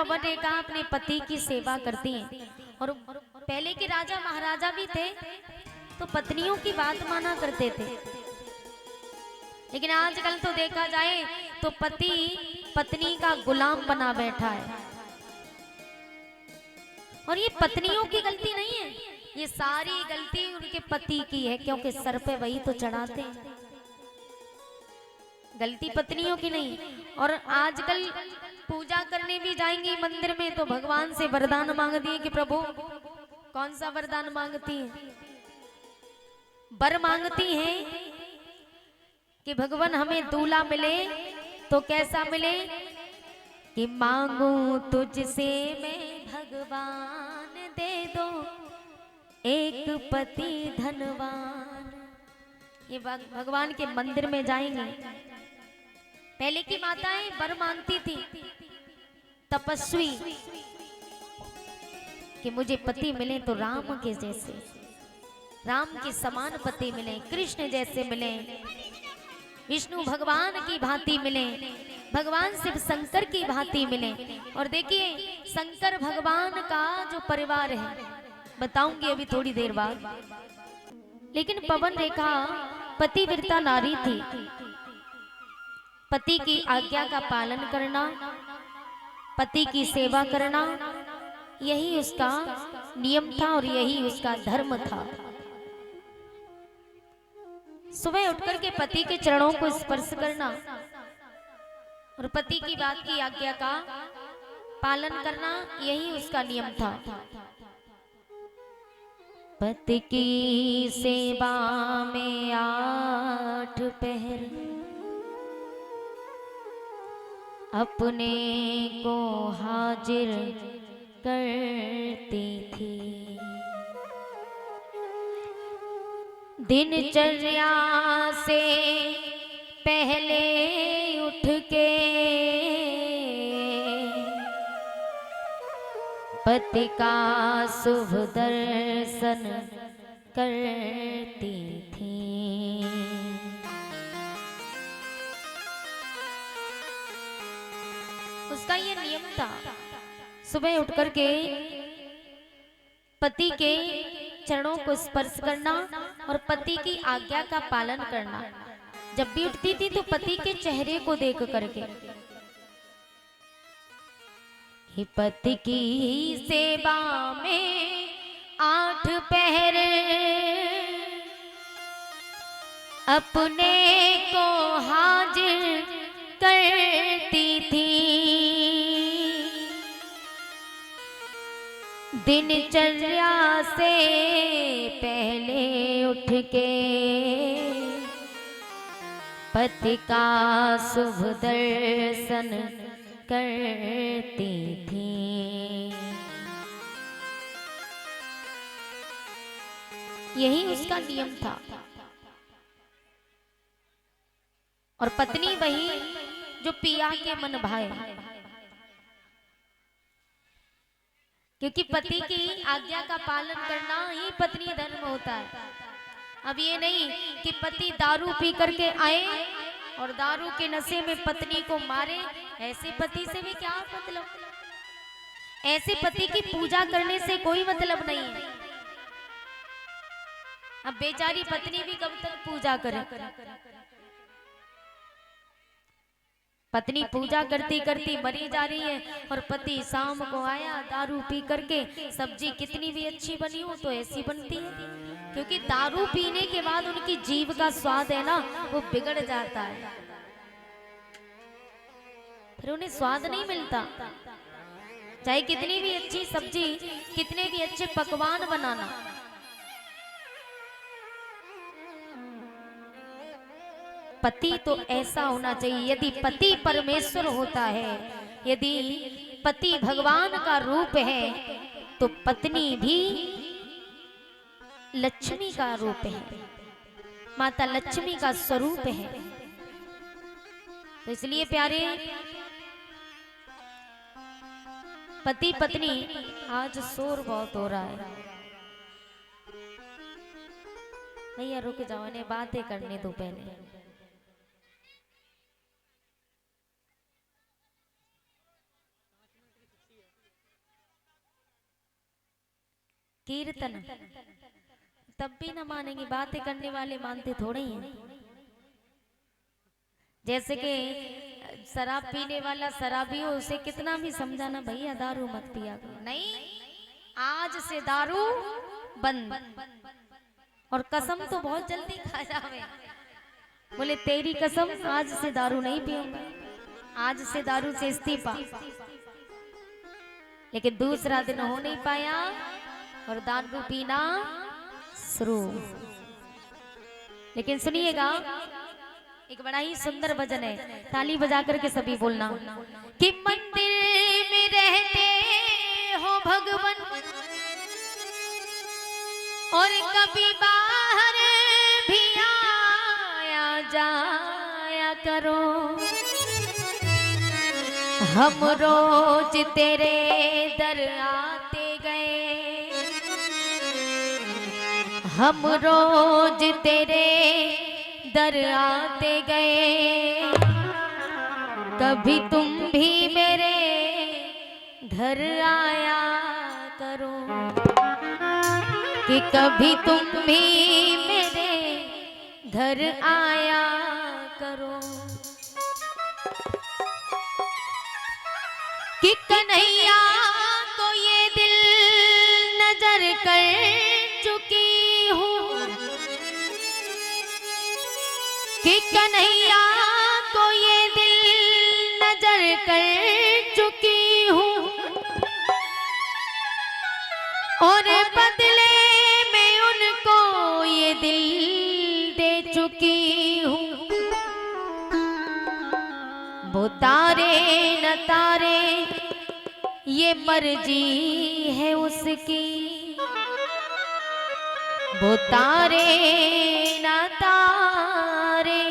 पवन रेखा अपने पति की सेवा करती हैं। और पहले के राजा महाराजा भी थे तो पत्नियों की बात माना करते थे, लेकिन आजकल तो देखा जाए तो पति पत्नी का गुलाम बना बैठा है। और ये पत्नियों की गलती नहीं है, ये सारी गलती उनके पति की है, क्योंकि सर पे वही तो चढ़ाते हैं। गलती पत्नियों की नहीं। और आजकल पूजा करने भी जाएंगी मंदिर में तो भगवान से वरदान मांगती है कि प्रभु, कौन सा वरदान मांगती है? वर मांगती हैं कि भगवान हमें दूल्हा मिले तो कैसा मिले, कि मांगू तुझसे मैं भगवान दे दो एक पति धनवान। ये भगवान के मंदिर में जाएंगे। पहले की माताएं वर मांगती थी तपस्वी कि मुझे पति मिले तो राम के जैसे, राम के समान पति मिले, कृष्ण जैसे मिले, विष्णु भगवान की भांति मिले, भगवान शिव शंकर की भांति मिले। और देखिए शंकर भगवान का जो परिवार है बताऊंगी अभी थोड़ी देर बाद। लेकिन पवन रेखा पतिव्रता नारी थी। पति की आज्ञा का पालन करना, पति की सेवा करना, यही उसका नियम था और यही उसका धर्म था। सुबह उठकर के पति के चरणों को स्पर्श करना और पति की बात की आज्ञा का पालन करना, यही उसका नियम था। पति की सेवा में 8 पहर अपने को हाजिर करती थी। दिनचर्या से पहले उठ के पति का शुभ दर्शन करती थी। उसका ये नियम था, सुबह उठकर के पति के चरणों को स्पर्श करना और पति की आज्ञा का पालन करना। जब भी उठती थी तो पति के चेहरे को देख करके, पति की सेवा में 8 पहर अपने को हाजिर करती थी। दिनचर्या से पहले उठ के पति का शुभ दर्शन करती थी। यही उसका नियम था। और पत्नी वही जो पिया के मन भाए, क्योंकि पति की आज्ञा का पालन करना ही पत्नी धर्म होता है। अब ये नहीं कि पति दारू पी करके आए और दारू के नशे में पत्नी को मारे, ऐसे पति से भी क्या मतलब? ऐसे पति की पूजा करने से कोई मतलब नहीं है। अब बेचारी पत्नी भी कब तक पूजा करे? पत्नी पूजा करती करती मरी जा रही है और पति शाम को आया दारू पी करके, सब्जी कितनी भी अच्छी बनी हो तो ऐसी बनती है, क्योंकि दारू पीने के बाद उनकी जीभ का स्वाद है ना वो बिगड़ जाता है, फिर उन्हें स्वाद नहीं मिलता। चाहे कितनी भी अच्छी सब्जी, कितने भी अच्छे पकवान बनाना, पति तो ऐसा होना चाहिए। यदि पति परमेश्वर होता है, यदि पति भगवान का रूप है, तो पत्नी भी लक्ष्मी का रूप है, माता लक्ष्मी का स्वरूप है। तो इसलिए प्यारे पति पत्नी, आज शोर बहुत हो रहा है भैया, रुक जाओ, इन्हें बातें करने दो पहले। कीर्तन तब भी ना मानेंगे, बातें करने वाले मानते थोड़े ही हैं। जैसे कि शराब पीने वाला शराबी हो, उसे कितना भी समझाना भैया दारू मत पिया करो, नहीं आज से दारू बंद, और कसम तो बहुत जल्दी खा जावे, बोले तेरी कसम आज से दारू नहीं पीऊंगा, आज से दारू से इस्तीफा। लेकिन दूसरा दिन हो नहीं पाया और दारू पीना शुरू। लेकिन सुनिएगा, एक बड़ा ही सुंदर भजन है, ताली बजा करके सभी बोलना कि मंदिर में रहते हो भगवान और कभी बाहर भी आया जाया करो, हम रोज तेरे दर आते गए, हम रोज तेरे दर आते गए, कभी तुम भी मेरे घर आया करो, कि कभी तुम भी मेरे घर आया करो, कि कन्हैया को ये दिल नजर कर चुकी हूँ, कि कन्हैया को ये दिल नजर कर चुकी हूँ, और बदले में उनको ये दिल दे चुकी हूँ, वो तारे न तारे ये मर्जी है उसकी, वो तारे न तारे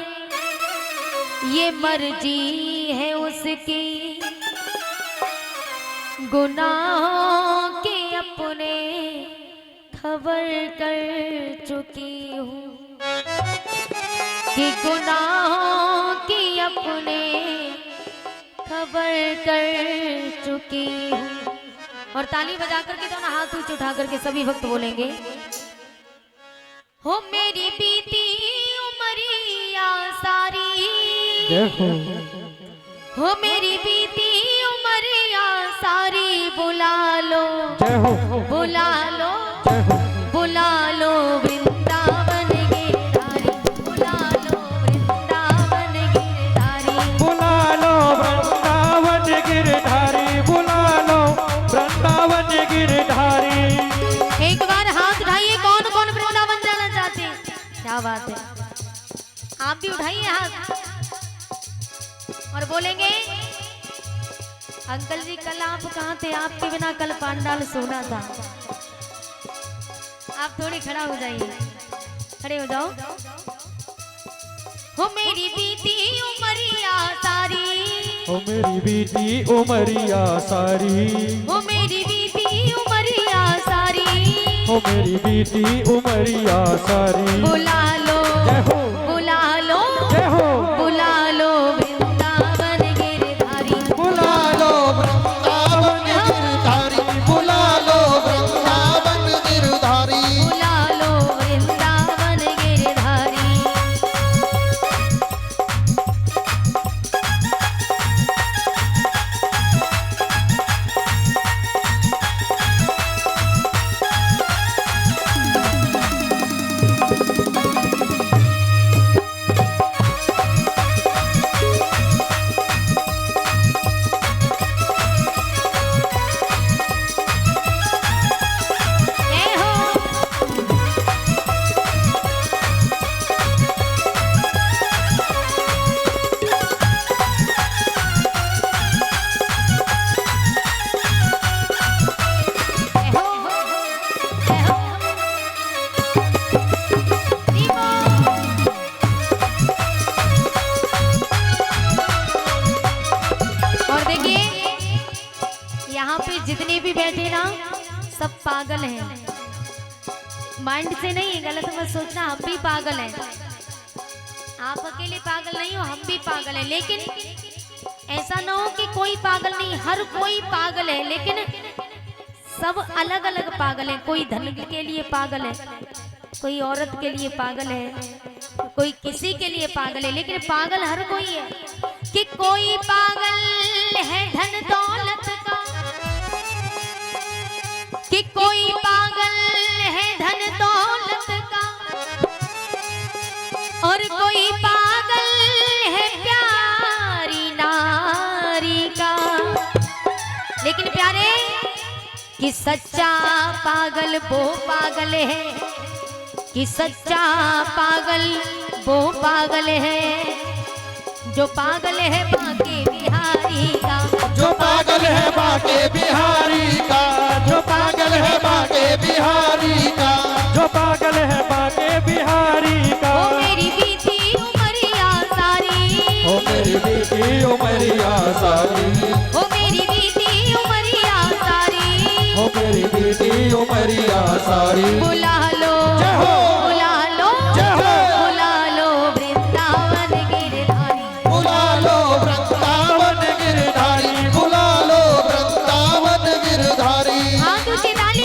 ये मर्जी है उसकी, गुनाहों के अपने खबर कर चुकी हूँ, कि गुनाहों की अपने खबर कर चुकी हूँ। और ताली बजा करके दोनों हाथ ऊंचे उठा करके सभी भक्त बोलेंगे, हो मेरी बीती उमरिया सारी, हो मेरी बीती उमरिया सारी, बुला लो बुला लो बुला लो वृंदावन गिरधारी, बुला लो वृंदावन गिरधारी, बुला लो वृंदावन गिरधारी, बुला लो वृंदावन गिरधारी। एक बार हाथ उठाइए, कौन कौन वृंदावन जाना चाहते हैं? क्या बात है, आप भी उठाइए हाथ और बोलेंगे, अंकल जी कल आप कहाँ थे, आपके बिना कल पांडाल सोना था। आप थोड़ी खड़ा हो जाइए, खड़े हो जाओ। हो मेरी बीती उमरिया सारी, हो मेरी बीती उमरिया सारी, हो मेरी बीती उमरिया सारी, हो मेरी बीती उमरिया सारी, बुला लो जय हो बुला लो जय हो, बुला लो वृंदावन गिरधारी, बुला लो वृंदावन गिरधारी, बुला लो वृंदावन गिरधारी, बुला लो वृंदावन गिरधारी। जय हो जय हो जय हो दीपो। और देखिए यहाँ पे जितने भी बैठे ना सब पागल हैं, माइंड से नहीं, गलत मत सोचना, हम भी पागल हैं, आप अकेले पागल नहीं हो, हम भी पागल हैं। लेकिन ऐसा ना हो कि कोई पागल नहीं, हर कोई पागल है, लेकिन सब अलग अलग पागल है। कोई धन के लिए पागल है, कोई औरत के लिए पागल है, कोई किसी के लिए पागल है, लेकिन पागल हर कोई है। कि कोई पागल है धन दौलत का, कि कोई पागल है धन दौलत का, और कोई पागल है प्यारी नारी का। लेकिन प्यारे कि सच्चा पागल वो पागल है, कि सच्चा पागल वो पागल है, जो पागल है बांके बिहारी का, जो पागल है बांके बिहारी का, जो पागल है बांके बिहारी का, जो पागल है बांके बिहारी का। ओ मेरी बीती उमरिया सारी, ओ मेरी बीती उमरिया सारी, ओ मेरी बीती उमरिया सारी, ओ मेरी बीती उमरिया सारी। बुला लो जय हो, बुला लो जय हो, बुला लो वृंदावन गिरधारी, बुला लो वृंदावन गिरधारी, बुला लो वृंदावन गिरधारी। हाँ तुझे डाली।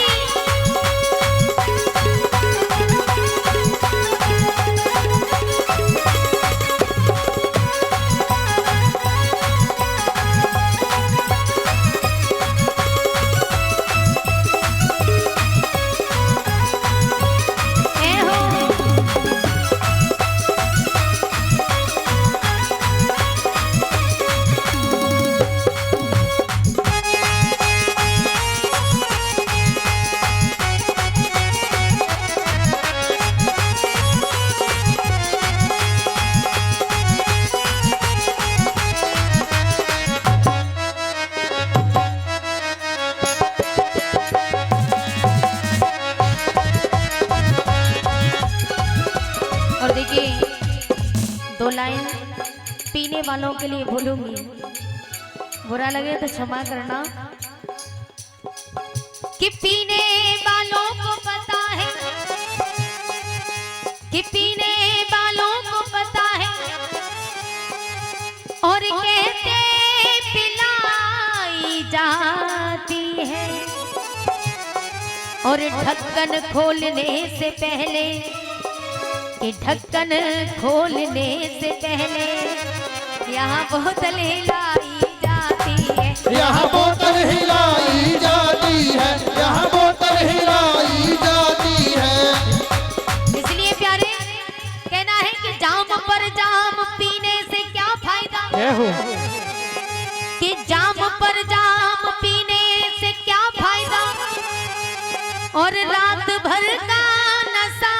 ए हो और देखिए दो लाइन पीने वालों के लिए बोलूंगी, बुरा लगे तो क्षमा करना। कि पीने वालों को पता है, कि पीने वालों को पता है, और कहते पिलाई जाती है, और ढक्कन खोलने से पहले, कि ढक्कन खोलने से पहले यहाँ बोतल हिलाई जाती है, यहाँ बोतल हिलाई जाती है, यहाँ बोतल हिलाई जाती है। इसलिए प्यारे कहना है कि जाम पर जाम पीने से क्या फायदा, जय हो, कि जाम पर जाम पीने से क्या फायदा, और रात भर का नशा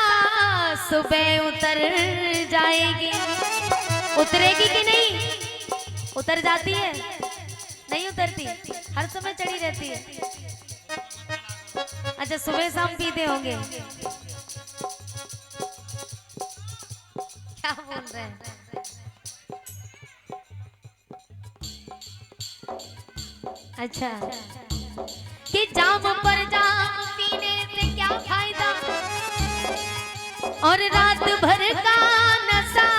सुबह उतर जाएगी। उतरेगी कि नहीं? उतर जाती है? नहीं उतरती, हर समय चढ़ी रहती है। अच्छा सुबह शाम पीते होंगे, क्या बोल रहे हैं? अच्छा कि जाम पर जाम पीने से क्या फायदा, और रात भर का नशा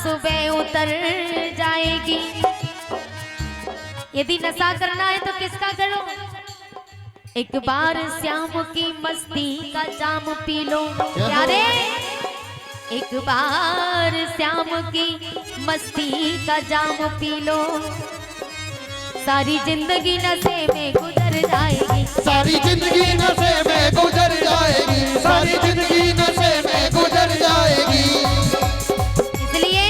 सुबह उतर जाएगी। यदि नशा करना है तो किसका करो? एक बार श्याम की मस्ती का जाम पी लो प्यारे, एक बार श्याम की मस्ती का जाम पी लो, सारी जिंदगी नशे में गुजर जाएगी, सारी जिंदगी नशे में गुजर जाएगी, सारी जिंदगी नशे में गुजर जाएगी। इसलिए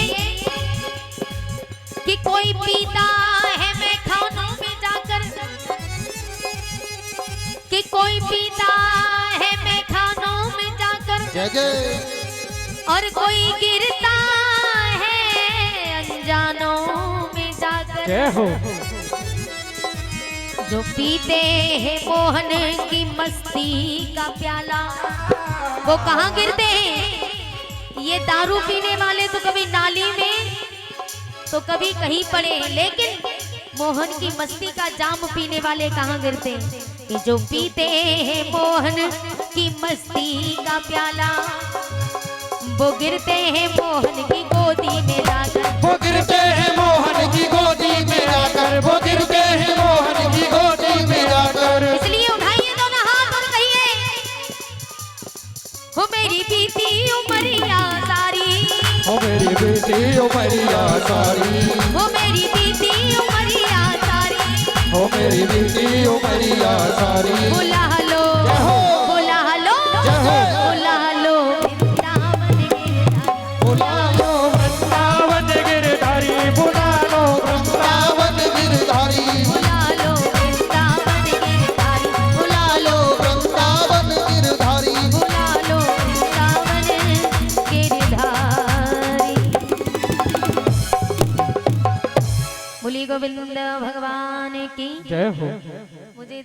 कि कोई पीता है मैं खानों में जाकर, कि कोई पीता है मैं खानों में जाकर, जय जय। और कोई गिरता है अनजानों में जाकर। जय हो, जो पीते हैं मोहन की मस्ती का प्याला, वो कहाँ गिरते हैं? ये दारू पीने वाले तो कभी नाली में तो कभी कहीं पड़े, लेकिन मोहन की मस्ती का जाम पीने वाले कहाँ गिरते हैं? कि जो पीते हैं मोहन की मस्ती का प्याला, वो गिरते हैं मोहन की गोदी में जाकर, वो गिरते हैं मोहन की गोदी में जाकर, वो गिरते हैं मोहन की गोदी में जाकर। इसलिए उठाइए उमरिया सारी, वो मेरी बीती उमरिया सारी, हो मेरी बीती उमरिया सारी। बुला लो, बुला लो, बुला लो वृंदावन गिरधारी, बुला लो वृंदावन गिरधारी, बुला लो वृंदावन गिरधारी, बुला लो वृंदावन गिरधारी, बुला लो वृंदावन गिरधारी। बुला लो वृंदावन गिरधारी। बोली गोविंद भगवान की जय हो। मुझे